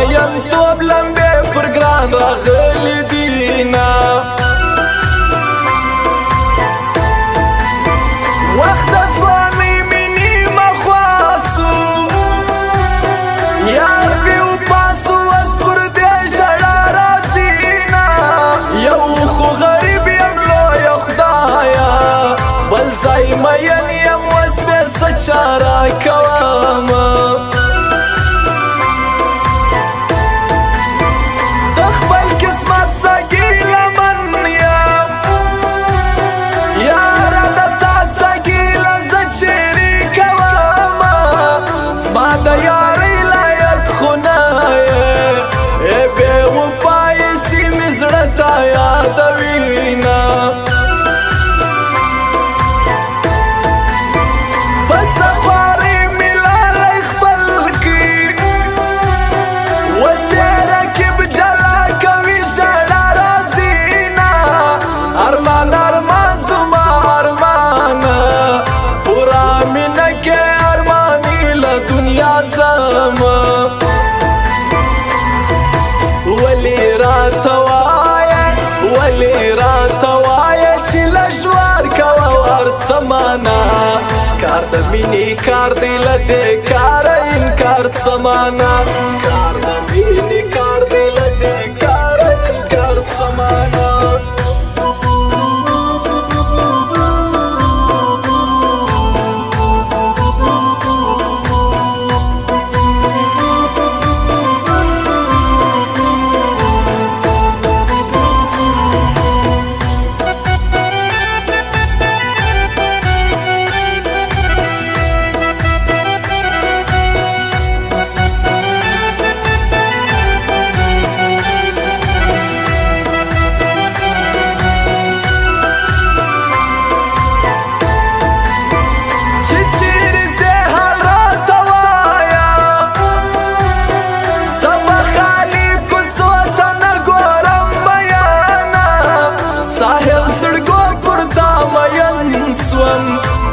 مین توب لمبې پر ګران راغلی دینا وخت ځوانۍ مې نیمه خواسو یار بې وپاسو اوس پر دې ژړا راځي نه یو خو غریب یم لویه خدایه بل ځای مین یم اوس بې څه چاره کومه سمانا کار د مینې کار دی له دې کاره انکار سمانا کار د مینې کار دی له دې کاره انکار سمانا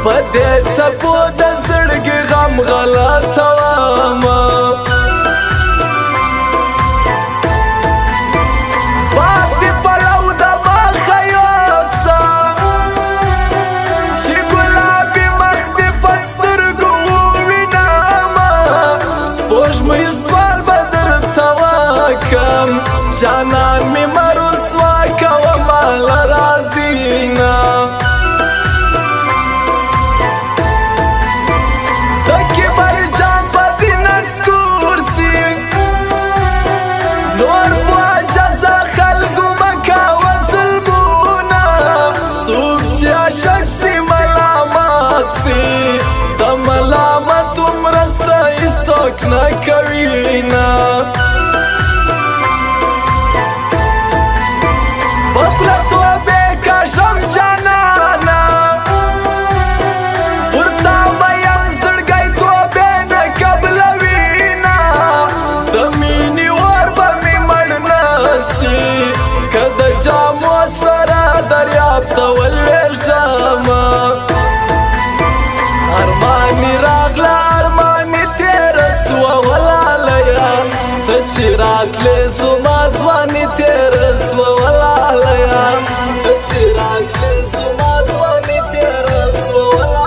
پدې ټپو د زړګي غم غلطه ومه پاتې پلو د مخه یوسه چې ګلابي مخ دې په سترګو ووینمه سپوږمۍ سوال به درته وکړم جانان مې مه رسوا کوه ماله راځي نه د ملامت مرسته هیڅوک نه کوي نه په خوله توبې کږم جانانه پر تا مین زړګی توبې نه قبلوي نه د مینې اور به مې مړ نه سي که د جامو سره دریاب ته ولویږمه ارمانی راغلا ارمانی تیر سوا ولالیا ته چې راتلې زما ځواني تیر سوا ولالیا ته چې راتلې زما ځواني تیر سوا ولالیا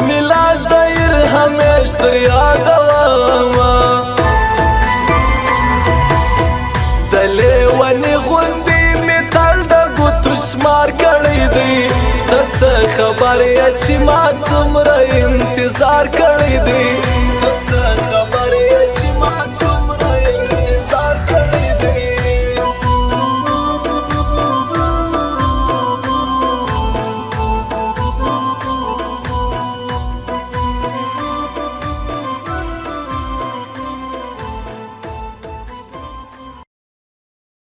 بسم الله زهیر همیش در یادوما د لیونی غوندې مې تړ د ګوتو شمار کړی دی ته څه خبر یې چې ما څومره